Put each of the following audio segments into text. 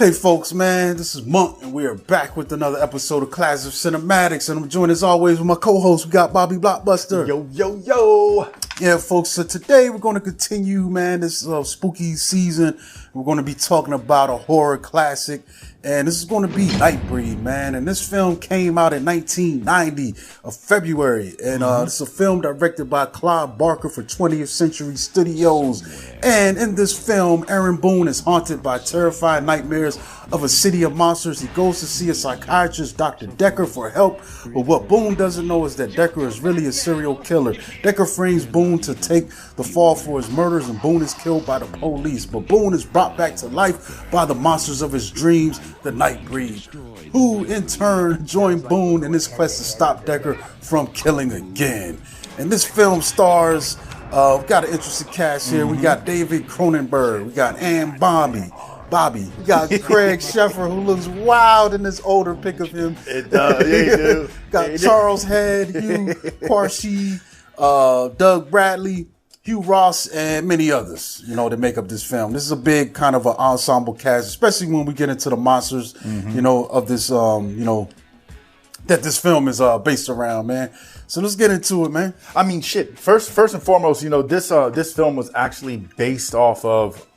Hey folks, man, this is Monk, and we are back with another episode of Class of Cinematics, and I'm joined as always with my co-host. We got Bobby Blockbuster. Yo, yo, yo. Yeah, folks, so today we're going to continue, man, this spooky season. We're going to be talking about a horror classic, and this is going to be Nightbreed, man, and this film came out in 1990 of February, and this is a film directed by Clive Barker for 20th Century Studios, and in this film, Aaron Boone is haunted by terrifying nightmares of a city of monsters. He goes to see a psychiatrist, Dr. Decker, for help, but what Boone doesn't know is that Decker is really a serial killer. Decker frames Boone to take the fall for his murders, and Boone is killed by the police, but Boone is brought back to life by the monsters of his dreams, the Nightbreed, who in turn join Boone in his quest to stop Decker from killing again. And this film stars, we've got an interesting cast here. We got David Cronenberg, we got Anne Bobby, we got Craig Sheffer, who looks wild in this older pic of him. It does, yeah, dude. Got Charles Head, Hugh Parshey, Doug Bradley, Hugh Ross, and many others, that make up this film. This is a big kind of an ensemble cast, especially when we get into the monsters, of this, that this film is based around, man. So let's get into it, man. I mean, shit. First and foremost, this film was actually based off of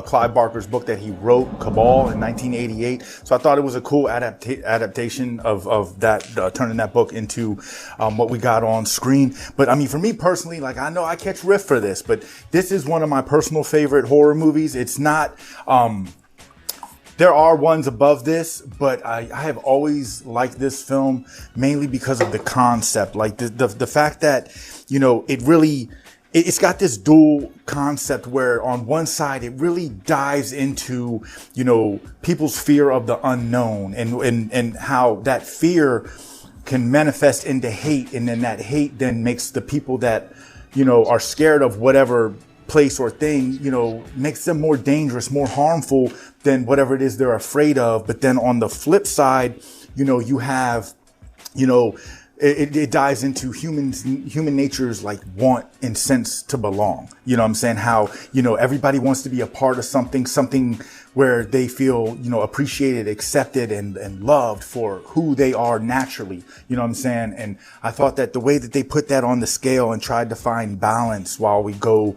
Clive Barker's book that he wrote, Cabal, in 1988. So I thought it was a cool adaptation of that, turning that book into what we got on screen. But I mean, for me personally, like, I know I catch riff for this, but this is one of my personal favorite horror movies. It's not, there are ones above this, but I have always liked this film mainly because of the concept. Like the fact that, it's got this dual concept where on one side it really dives into, people's fear of the unknown and how that fear can manifest into hate. And then that hate then makes the people that, are scared of whatever place or thing, makes them more dangerous, more harmful than whatever it is they're afraid of. But then on the flip side, you have, it dives into human nature's like want and sense to belong. You know what I'm saying? How, everybody wants to be a part of something where they feel, appreciated, accepted, and loved for who they are naturally. You know what I'm saying? And I thought that the way that they put that on the scale and tried to find balance while we go,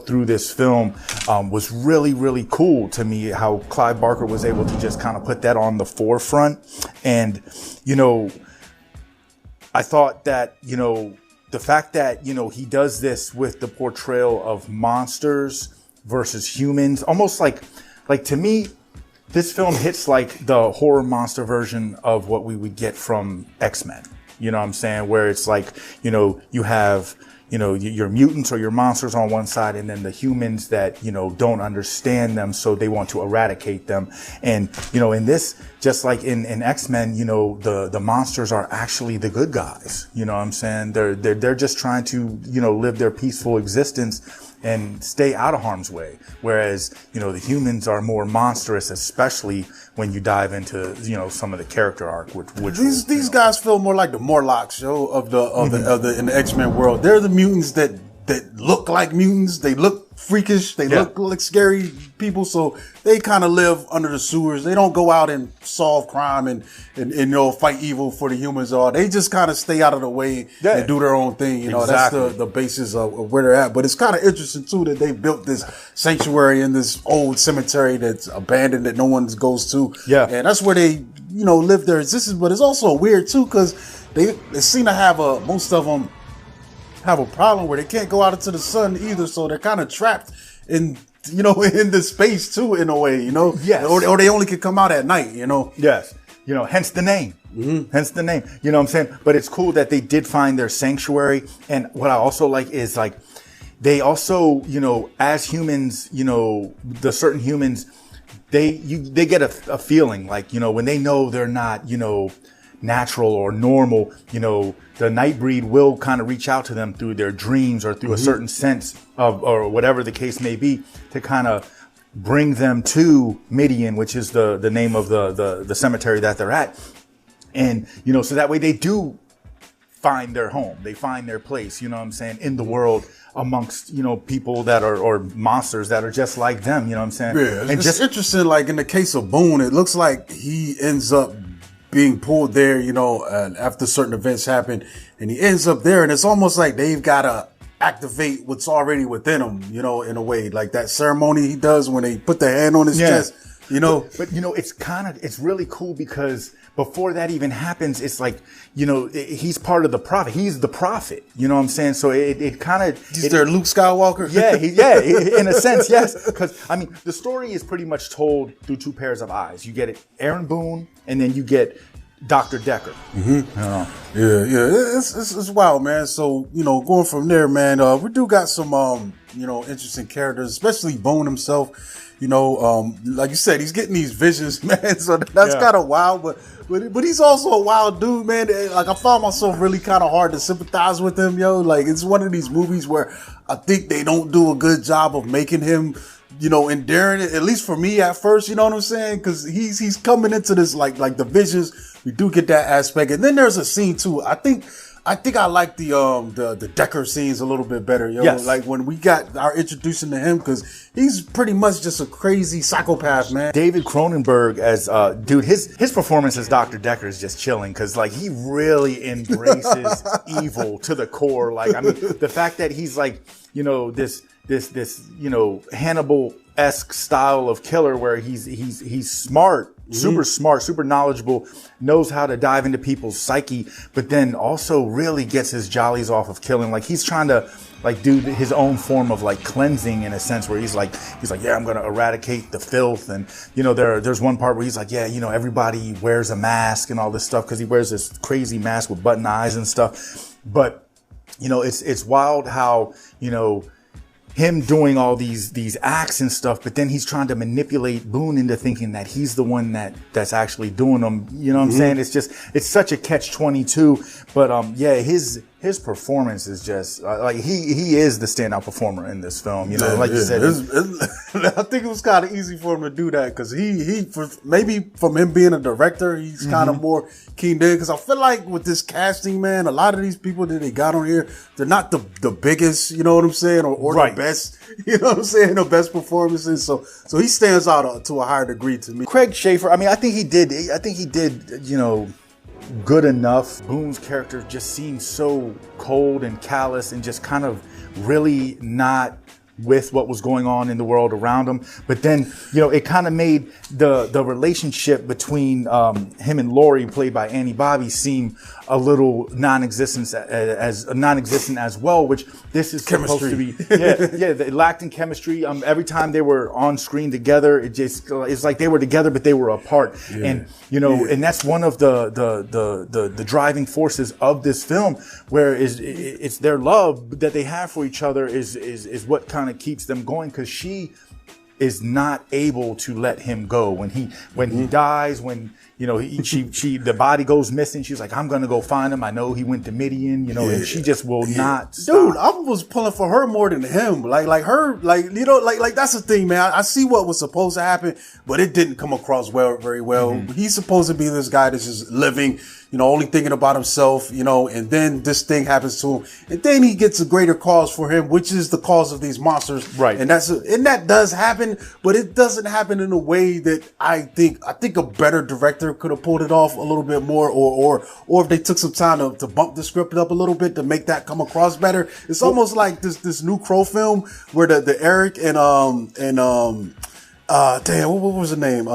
through this film, was really, really cool to me, how Clive Barker was able to just kind of put that on the forefront. And, I thought that, the fact that, he does this with the portrayal of monsters versus humans, almost like to me, this film hits like the horror monster version of what we would get from X-Men. You know what I'm saying? Where it's like, you have, your mutants or your monsters on one side, and then the humans that, don't understand them, so they want to eradicate them. And, in this, just like in X-Men, the monsters are actually the good guys. You know what I'm saying? They're just trying to, live their peaceful existence and stay out of harm's way. Whereas, the humans are more monstrous, especially when you dive into, some of the character arc, which these guys feel more like the Morlocks, of the in the X-Men world. They're the mutants that look like mutants. They look freakish. They look like scary people. So they kind of live under the sewers. They don't go out and solve crime and fight evil for the humans. They just kind of stay out of the way and do their own thing. Exactly. That's the basis of where they're at. But it's kind of interesting too that they built this sanctuary in this old cemetery that's abandoned that no one goes to. Yeah. And that's where they, live their existence. But it's also weird too, because they seem to have most of them have a problem where they can't go out into the sun either, so they're kind of trapped in in the space too, in a way, Yes. or they only can come out at night, Yes. Hence the name. Hence the name. You know what I'm saying? But it's cool that they did find their sanctuary. And what I also like is like they also, as humans, the certain humans, they get a feeling like, when they know they're not, natural or normal, the Nightbreed will kind of reach out to them through their dreams or through a certain sense of, or whatever the case may be, to kind of bring them to Midian, which is the name of the cemetery that they're at. And, so that way they do find their home. They find their place, you know what I'm saying, in the world amongst, you know, people that are, or monsters that are just like them, you know what I'm saying? Yeah, and it's just interesting, like in the case of Boone, it looks like he ends up being pulled there, you know, after certain events happen, and he ends up there, and it's almost like they've got to activate what's already within him, you know, in a way, like that ceremony he does when they put their hand on his chest, you know. But you know, it's really cool because before that even happens, it's like, you know, he's part of the prophet. He's the prophet. You know what I'm saying? So it kind of... He's their Luke Skywalker? Yeah, in a sense, yes. Because, I mean, the story is pretty much told through two pairs of eyes. You get Aaron Boone, and then you get Dr. Decker. Mm-hmm. Yeah. It's wild, man. So, you know, going from there, man, we do got some, you know, interesting characters, especially Boone himself. You know, like you said, he's getting these visions, man. So that's kind of wild, but he's also a wild dude, man. Like I found myself really kind of hard to sympathize with him, yo. Like it's one of these movies where I think they don't do a good job of making him, you know, endearing it. At least for me at first, you know what I'm saying? Because he's coming into this like the visions. We do get that aspect, and then there's a scene too. I think I like the Decker scenes a little bit better, yo. Yes. Like when we got our introduction to him, because he's pretty much just a crazy psychopath, man. David Cronenberg as dude, his performance as Dr. Decker is just chilling because like he really embraces evil to the core. Like I mean, the fact that he's like, you know, this you know, Hannibal-esque style of killer where he's smart. Super smart, super knowledgeable, knows how to dive into people's psyche, but then also really gets his jollies off of killing. Like he's trying to like do his own form of like cleansing in a sense where he's like, yeah, I'm going to eradicate the filth. And, you know, there's one part where he's like, yeah, you know, everybody wears a mask and all this stuff because he wears this crazy mask with button eyes and stuff. But, you know, it's wild how, you know, him doing all these acts and stuff, but then he's trying to manipulate Boone into thinking that he's the one that's actually doing them. You know what I'm saying? It's such a catch-22. But yeah, his performance is just like he is the standout performer in this film. You know, like you said, I think it was kind of easy for him to do that because maybe from him being a director, he's kind of more keen in. Because I feel like with this casting, man, a lot of these people that they got on here, they're not the biggest. You know what I'm saying, or the best. You know what I'm saying, the best performances. So he stands out to a higher degree to me. Craig Sheffer, I mean, I think he did, you know, good enough. Boone's character just seemed so cold and callous and just kind of really not with what was going on in the world around him. But then, you know, it kind of made the relationship between him and Laurie, played by Annie Bobby, seem a little non-existent as well, which this is chemistry. Supposed to be. They lacked in chemistry. Every time they were on screen together, it's like they were together, but they were apart. Yeah. And, you know, and that's one of the driving forces of this film, where it's their love that they have for each other is what kind of keeps them going, because she is not able to let him go when he dies, when, you know, the body goes missing. She's like, I'm going to go find him. I know he went to Midian, you know, and she just will not stop. Dude, I was pulling for her more than him. Like her, like, you know, like that's the thing, man. I see what was supposed to happen, but it didn't come across very well. He's supposed to be this guy that's just living, you know, only thinking about himself, you know, and then this thing happens to him, and then he gets a greater cause for him, which is the cause of these monsters. Right. And that does happen, but it doesn't happen in a way that I think a better director could have pulled it off a little bit more, or if they took some time to bump the script up a little bit to make that come across better. It's almost like this new Crow film where the Eric and damn, what was the name?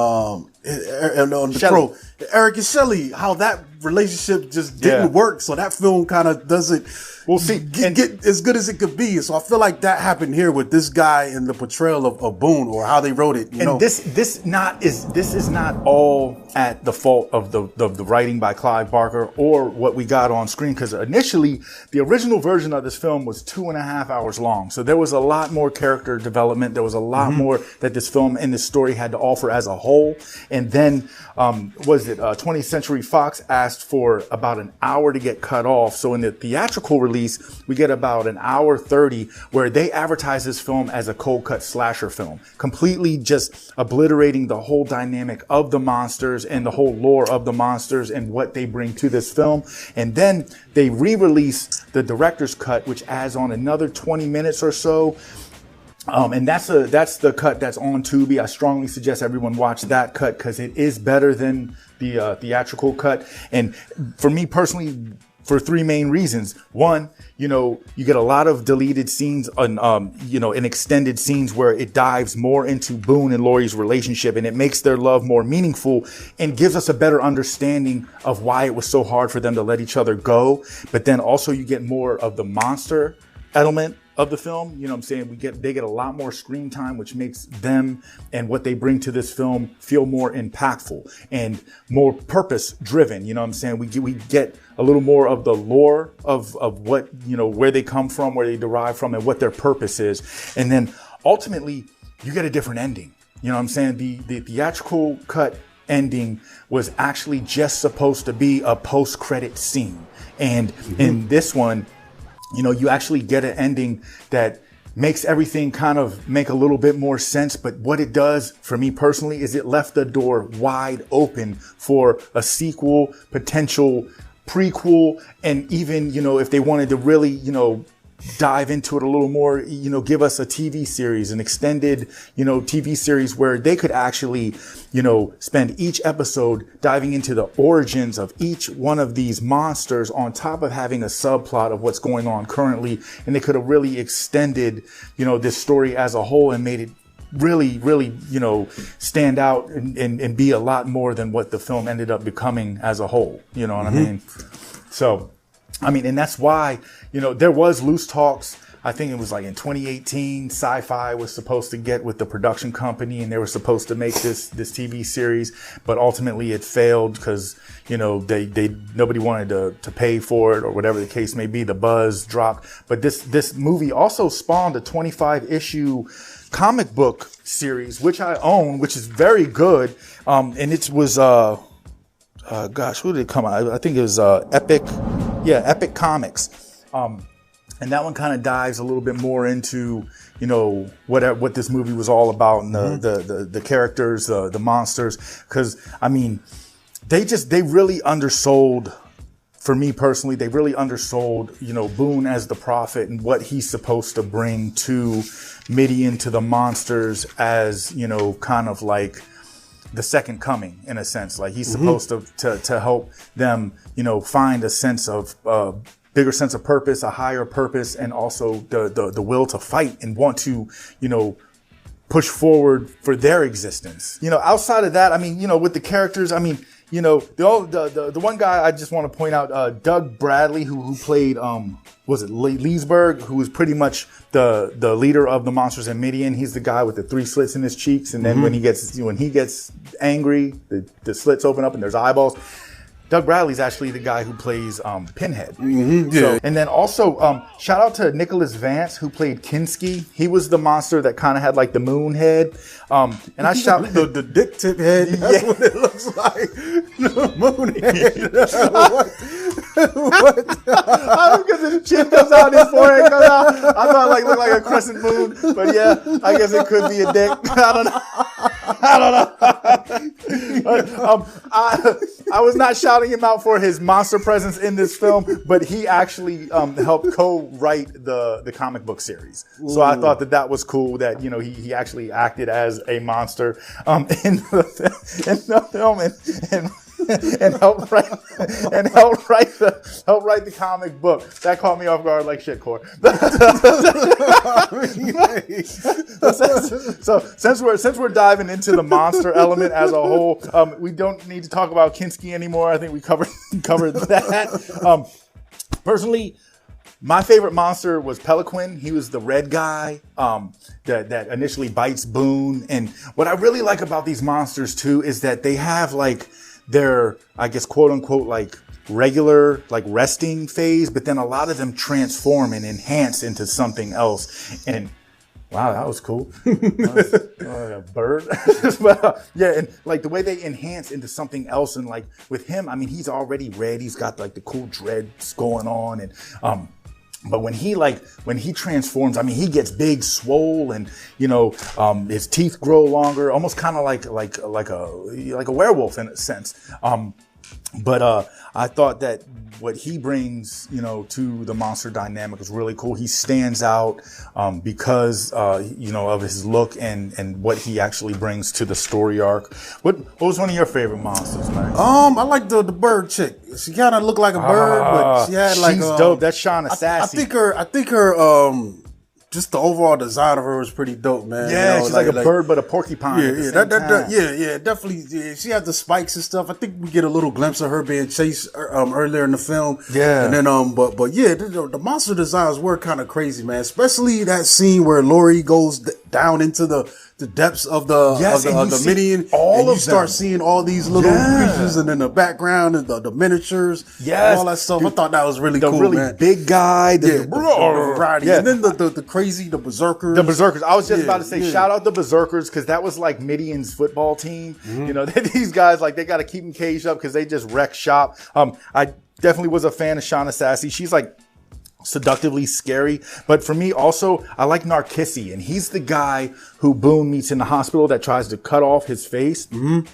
And on the Crow, Eric and Shelley, how that relationship just didn't work. So that film kind of doesn't get as good as it could be. So I feel like that happened here with this guy in the portrayal of Boone, or how they wrote it. You know, this is not all at the fault of the writing by Clive Barker or what we got on screen, because initially the original version of this film was 2.5 hours long. So there was a lot more character development. There was a lot more that this film and this story had to offer as a whole. And then 20th Century Fox asked asked for about an hour to get cut off. So in the theatrical release, we get about an hour 30 where they advertise this film as a cold cut slasher film, completely just obliterating the whole dynamic of the monsters and the whole lore of the monsters and what they bring to this film. And then they re-release the director's cut, which adds on another 20 minutes or so. And that's the cut that's on Tubi. I strongly suggest everyone watch that cut because it is better than the theatrical cut. And for me personally, for three main reasons. One, you get a lot of deleted scenes and extended scenes where it dives more into Boone and Laurie's relationship, and it makes their love more meaningful and gives us a better understanding of why it was so hard for them to let each other go. But then also you get more of the monster element of the film. You know what I'm saying? They get a lot more screen time, which makes them and what they bring to this film feel more impactful and more purpose driven. You know what I'm saying? We get a little more of the lore of what, where they come from, where they derive from, and what their purpose is. And then ultimately you get a different ending. You know what I'm saying? The theatrical cut ending was actually just supposed to be a post-credit scene. And in this one, you actually get an ending that makes everything kind of make a little bit more sense. But what it does for me personally is it left the door wide open for a sequel, potential prequel, and even, if they wanted to really, dive into it a little more, give us a TV series, an extended, TV series where they could actually, spend each episode diving into the origins of each one of these monsters on top of having a subplot of what's going on currently. And they could have really extended, this story as a whole and made it really, really, stand out and be a lot more than what the film ended up becoming as a whole. You know what I mean? So, and that's why, there was loose talks. I think it was like in 2018, Sci-Fi was supposed to get with the production company and they were supposed to make this TV series, but ultimately it failed because, nobody wanted to pay for it or whatever the case may be. The buzz dropped. But this movie also spawned a 25-issue comic book series, which I own, which is very good. And it was, who did it come out? I think it was Epic Epic Comics. And that one kind of dives a little bit more into, what this movie was all about and the characters, the monsters. Because, they really undersold, for me personally, they really undersold, Boone as the prophet and what he's supposed to bring to Midian, to the monsters as, kind of like the second coming in a sense. Like he's supposed to help them, find a sense of, bigger sense of purpose, a higher purpose, and also the will to fight and want to, push forward for their existence. Outside of that, with the characters, the one guy I just want to point out, Doug Bradley, who played, was it Leesburg, who was pretty much the leader of the monsters in Midian. He's the guy with the 3 slits in his cheeks, and then when he gets angry, the slits open up and there's eyeballs. Doug Bradley's actually the guy who plays Pinhead. So, and then also, shout out to Nicholas Vance, who played Kinski. He was the monster that kind of had like the moon head. And I shout the dick tip head. That's what it looks like. The moon head. What? Because his chin comes out, his forehead comes out. I thought it looked like a crescent moon, but yeah, I guess it could be a dick. I don't know. I was not shouting him out for his monster presence in this film, but he actually helped co-write the comic book series. So I thought that was cool that he actually acted as a monster in the film and helped write the comic book. That caught me off guard like shit, Core. So since we're diving into the monster element as a whole, we don't need to talk about Kinski anymore. I think we covered that. Personally, my favorite monster was Peliquin. He was the red guy that initially bites Boone. And what I really like about these monsters too is that they have like their, I guess, quote unquote, like regular, like resting phase, but then a lot of them transform and enhance into something else. And Wow, that was cool. A bird. But, yeah, and like the way they enhance into something else, and like with him, I mean, he's already red. He's got like the cool dreads going on, and but when he transforms, I mean, he gets big, swole, and his teeth grow longer, almost kind of like a werewolf in a sense. But I thought that what he brings, to the monster dynamic is really cool. He stands out because of his look and what he actually brings to the story arc. What was one of your favorite monsters, man? I like the bird chick. She kind of looked like a bird, but she had like she's dope. That's Shauna Sassy. I think her just the overall design of her was pretty dope, man. Yeah, she's like a bird, but a porcupine. Yeah, definitely. Yeah, she had the spikes and stuff. I think we get a little glimpse of her being chased earlier in the film. Yeah, and then but yeah, the monster designs were kind of crazy, man. Especially that scene where Laurie goes down into the depths of the Midian, and you start seeing all these little creatures, and in the background and the miniatures, and all that stuff. Dude, I thought that was really cool, really man. Big guy, the variety, and then the crazy, the berserkers. The berserkers. I was just about to say, shout out the berserkers, because that was like Midian's football team. Mm-hmm. These guys, like, they got to keep them caged up because they just wreck shop. I definitely was a fan of Shauna Sassy. She's like seductively scary, but for me also, I like Narcissi, and he's the guy who Boone meets in the hospital that tries to cut off his face. Mm-hmm.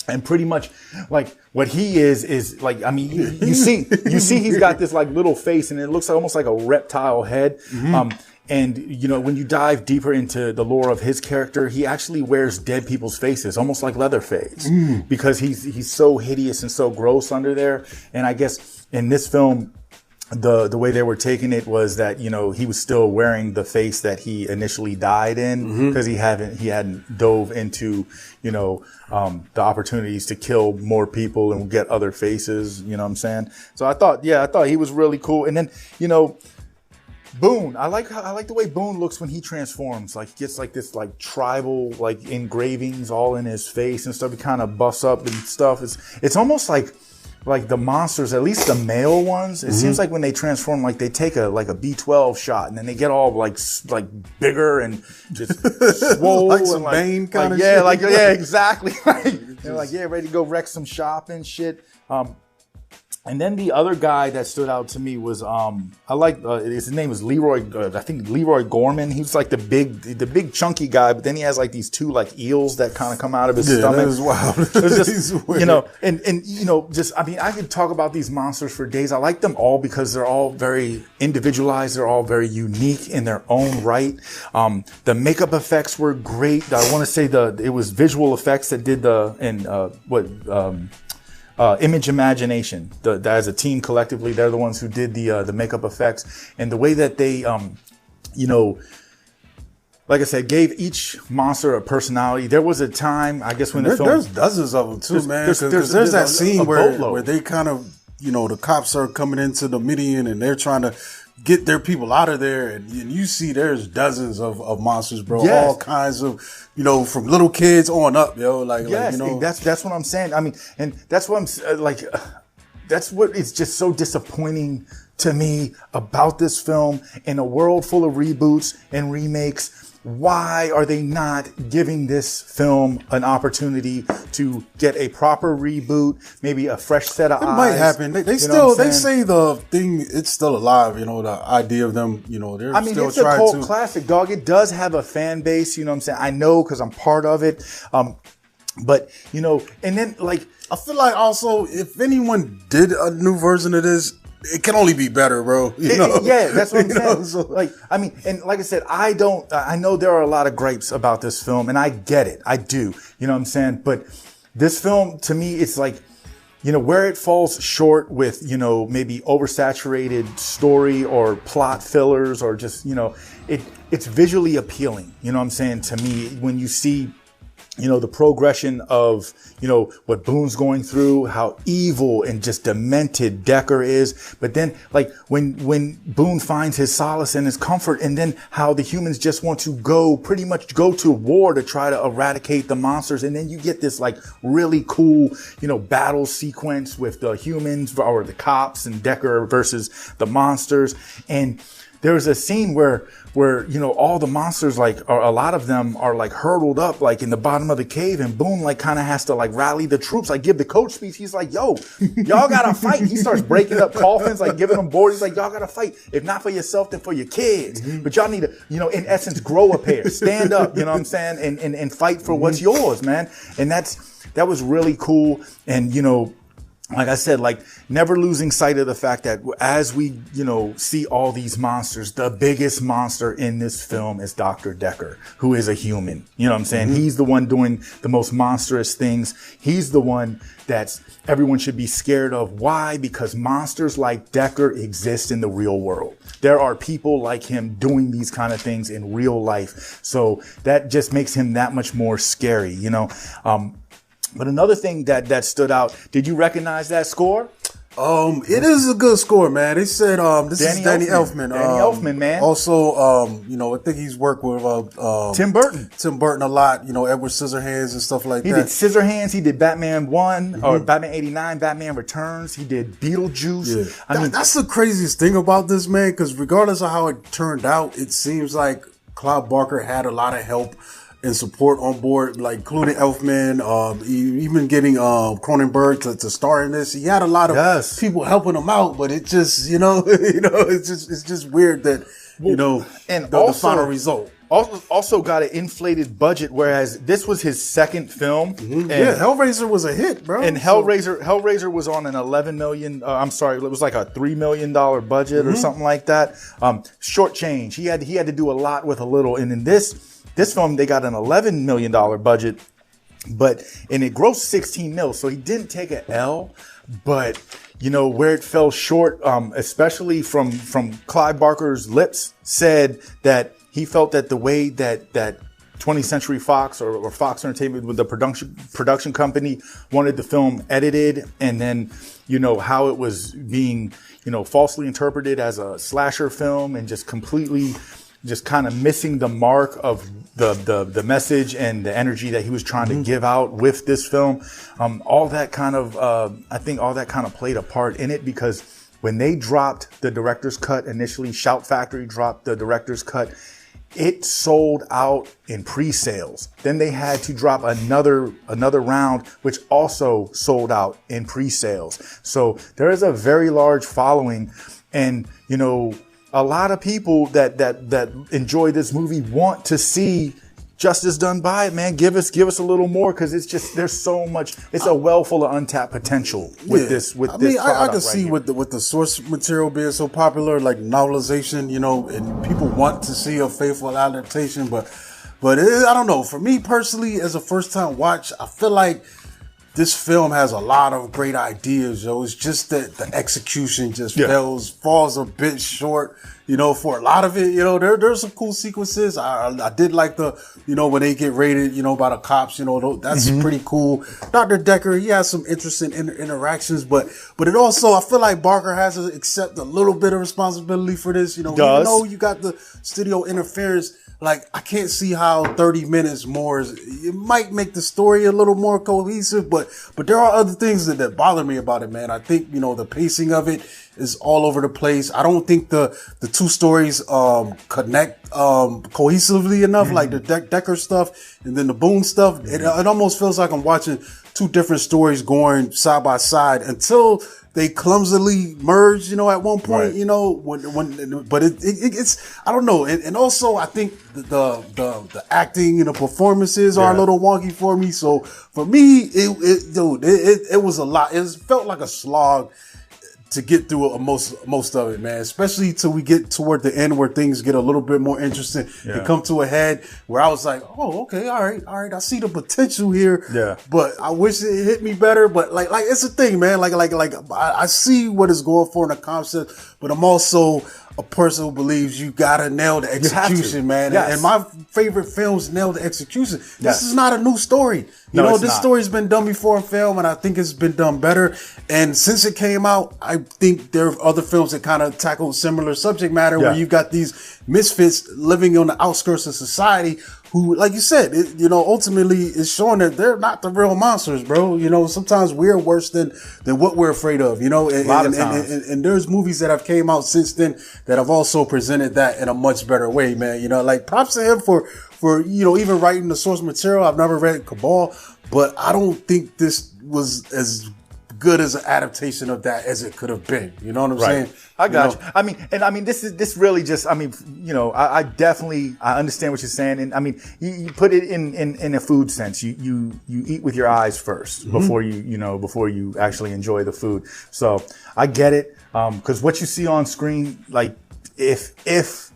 And pretty much like what he is like, I mean, you see he's got this like little face, and it looks like, almost like a reptile head. Mm-hmm. And when you dive deeper into the lore of his character, he actually wears dead people's faces, almost like Leatherface, because he's so hideous and so gross under there. And I guess in this film, the way they were taking it was that, he was still wearing the face that he initially died in, because he hadn't dove into, the opportunities to kill more people and get other faces, you know what I'm saying? So I thought he was really cool. And then, Boone, I like the way Boone looks when he transforms. Like, he gets like this like tribal like engravings all in his face and stuff. He kind of buffs up and stuff. It's almost like the monsters, at least the male ones, it seems like when they transform, like they take a B12 shot, and then they get all like bigger and just swole, like some Bane kind of shit. Yeah, exactly. They're like, ready to go wreck some shop and shit. And then the other guy that stood out to me was his name was Leroy. I think Leroy Gorman. He was like the big chunky guy, but then he has like these two like eels that kind of come out of his stomach. That was wild. It's just, and I could talk about these monsters for days. I like them all because they're all very individualized. They're all very unique in their own right. The makeup effects were great. I want to say it was visual effects that did Image Imagination. As a team collectively, they're the ones who did the makeup effects, and the way that they, like I said, gave each monster a personality. There was a time, I guess, when there's dozens of them too, man. There's that scene where they kind of, the cops are coming into the Midian and they're trying to get their people out of there, and you see there's dozens of monsters, bro. Yes. All kinds of, from little kids on up, yo. That's what I'm saying. I mean, and that's what I'm that's what is just so disappointing to me about this film. In a world full of reboots and remakes, why are they not giving this film an opportunity to get a proper reboot, maybe a fresh set of eyes? It might happen. They say the thing, it's still alive, the idea of them, they're still it's a cult classic, dog. It does have a fan base, you know what I'm saying? I know, because I'm part of it. But, and then like, I feel like also if anyone did a new version of this, it can only be better, bro. Yeah, that's what I'm saying. And like I said, I know there are a lot of gripes about this film, and I get it. I do. You know what I'm saying? But this film, to me, it's like, where it falls short with, maybe oversaturated story or plot fillers, or just, it's visually appealing. You know what I'm saying? To me, when you see, the progression of, what Boone's going through, how evil and just demented Decker is. But then, like, when Boone finds his solace and his comfort, and then how the humans just want to pretty much go to war to try to eradicate the monsters. And then you get this, like, really cool, battle sequence with the humans or the cops and Decker versus the monsters. And there's a scene where you know, all the monsters, like, or a lot of them are like hurdled up like in the bottom of the cave, and Boone like kind of has to like rally the troops, like give the coach speech. He's like, yo, y'all gotta fight. He starts breaking up coffins, like giving them boards. He's like, y'all gotta fight, if not for yourself then for your kids. But y'all need to, you know, in essence, grow a pair, stand up, you know what I'm saying, and fight for what's yours, man. And that was really cool. And you know, like I said, like never losing sight of the fact that as we, you know, see all these monsters, the biggest monster in this film is Dr. Decker, who is a human. You know what I'm saying? He's the one doing the most monstrous things. He's the one that's everyone should be scared of. Why? Because monsters like Decker exist in the real world. There are people like him doing these kind of things in real life. So that just makes him that much more scary, you know? But another thing that stood out, did you recognize that score? It is a good score, man. They said this is Danny Elfman. Danny Elfman, man. Also, you know, I think he's worked with Tim Burton. Tim Burton a lot. You know, Edward Scissorhands and stuff like that. He did Scissorhands. He did Batman 1 or Batman 89. Batman Returns. He did Beetlejuice. Yeah. I mean, that's the craziest thing about this, man. Because regardless of how it turned out, it seems like Clive Barker had a lot of help and support on board, like including Elfman, even getting Cronenberg to star in this. He had a lot of people helping him out, but it just, you know, it's just weird that, you know, and the final result. Also got an inflated budget, whereas this was his second film. And Hellraiser was a hit, bro. And Hellraiser was on an $11 million. I'm sorry, it was like a $3 million budget or something like that. Short change. He had to do a lot with a little. And in this film, they got an $11 million budget, and it grossed 16 mil. So he didn't take an L, but you know where it fell short, especially from Clive Barker's lips, said that he felt that the way that 20th Century Fox or Fox Entertainment with the production company wanted the film edited, and then you know how it was being, you know, falsely interpreted as a slasher film and just completely just kind of missing the mark of the message and the energy that he was trying to give out with this film. All that kind of, I think all that kind of played a part in it, because when they dropped the director's cut initially, Shout Factory dropped the director's cut, it sold out in pre-sales. Then they had to drop another round, which also sold out in pre-sales. So there is a very large following, and you know, a lot of people that enjoy this movie want to see justice done by it, man. Give us a little more, because it's just, there's so much. It's a well full of untapped potential with this. With this product I can see here. with the source material being so popular, like novelization, you know, and people want to see a faithful adaptation, but I don't know. For me personally, as a first time watch, I feel like this film has a lot of great ideas, yo. It's just that the execution just falls a bit short, you know, for a lot of it. You know, there's some cool sequences. I did like the, you know, when they get raided, you know, by the cops, you know, that's pretty cool. Dr. Decker, he has some interesting interactions, but it also, I feel like Barker has to accept a little bit of responsibility for this, you know, even though you got the studio interference. Like, I can't see how 30 minutes more it might make the story a little more cohesive, but there are other things that bother me about it, man. I think, you know, the pacing of it is all over the place. I don't think the two stories connect cohesively enough, like the Decker stuff and then the Boone stuff. It almost feels like I'm watching two different stories going side by side until they clumsily merge, you know, at one point, you know, but it's, I don't know. And also I think the acting and the performances are a little wonky for me. So for me, it was a lot. It felt like a slog to get through most of it, man. Especially till we get toward the end where things get a little bit more interesting and come to a head. Where I was like, oh, okay, all right, I see the potential here. Yeah. But I wish it hit me better. But like it's a thing, man. Like I see what it's going for in the concept, but I'm also a person who believes you gotta nail the execution, man. Yes. And my favorite films nail the execution. Yes. This is not a new story. You know, this story's been done before in film, and I think it's been done better. And since it came out, I think there are other films that kind of tackle similar subject matter where you've got these misfits living on the outskirts of society who, like you said, ultimately is showing that they're not the real monsters, bro. Sometimes we're worse than what we're afraid of, and, a lot of times. And there's movies that have came out since then that have also presented that in a much better way, man. Like props to him for even writing the source material. I've never read Cabal, but I don't think this was as good as an adaptation of that as it could have been. You know what I'm saying? I got you. I mean, this really just, I definitely, I understand what you're saying. And I mean, you put it in a food sense. You eat with your eyes first before you actually enjoy the food. So I get it. Cause what you see on screen, like if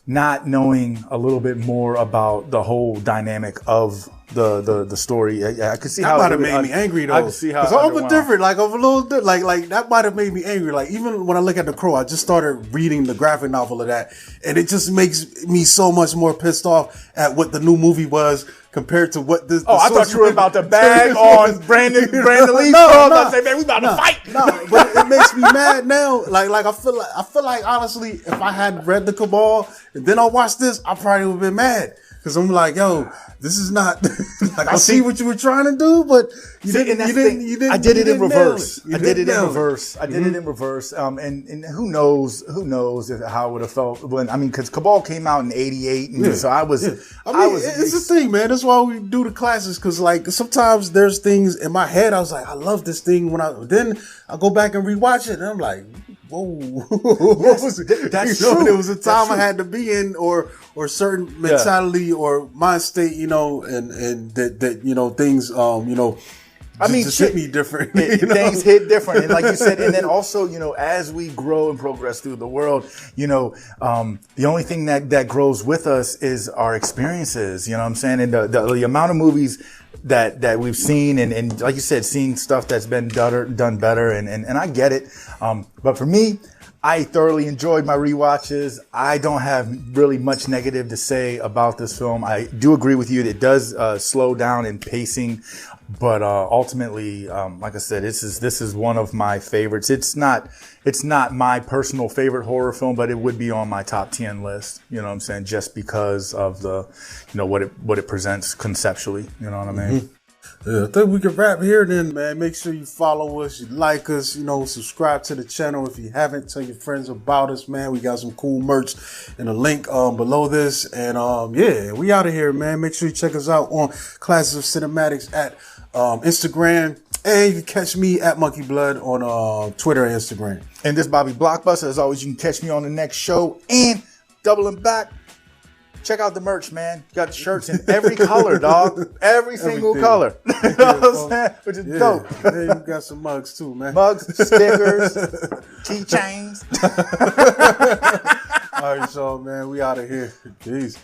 not knowing a little bit more about the whole dynamic of the story, I could see that how might have made me angry though. I could see how it's all different. Like I'm a little like that might have made me angry. Like even when I look at The Crow, I just started reading the graphic novel of that, and it just makes me so much more pissed off at what the new movie was compared to what this. I thought you were about to bag on Brandon Lee. I was about to say, man, we about to fight. No, but it makes me mad now. Like I feel like honestly, if I had read the Cabal and then I watched this, I probably would have been mad. Cause I'm like, yo, this is not like I see what you were trying to do, but you didn't. I did it in reverse. I did it in reverse. And who knows how it would have felt when, cause Cabal came out in '88. And so I was, it's the thing, man. That's why we do the classes. Cause like sometimes there's things in my head. I was like, I love this thing then I go back and rewatch it and I'm like, whoa, what was it? That's true. There was a time I had to be in or certain mentality or mind state, and that things, just hit me different. Things hit different. And like you said, and then also, as we grow and progress through the world, the only thing that grows with us is our experiences, you know what I'm saying? And the amount of movies that we've seen and like you said, seeing stuff that's been done better. And I get it. But for me, I thoroughly enjoyed my rewatches. I don't have really much negative to say about this film. I do agree with you that it does slow down in pacing, but ultimately, like I said, this is one of my favorites. It's not my personal favorite horror film, but it would be on my top 10 list. You know what I'm saying? Just because of the, what it presents conceptually. You know what I mean? Mm-hmm. Yeah, I think we can wrap here then, man. Make sure you follow us, you like us, subscribe to the channel if you haven't. Tell your friends about us, man. We got some cool merch in the link below this. And we out of here, man. Make sure you check us out on Classes of Cinematics at Instagram. And you can catch me at Monkey Blood on Twitter and Instagram. And this Bobby Blockbuster. As always, you can catch me on the next show. And doubling back, check out the merch, man. You got shirts in every color, dog. Every single color. You know what I'm saying? Which is dope. Yeah, you got some mugs too, man. Mugs, stickers, keychains. All right, so, man, we out of here. Peace.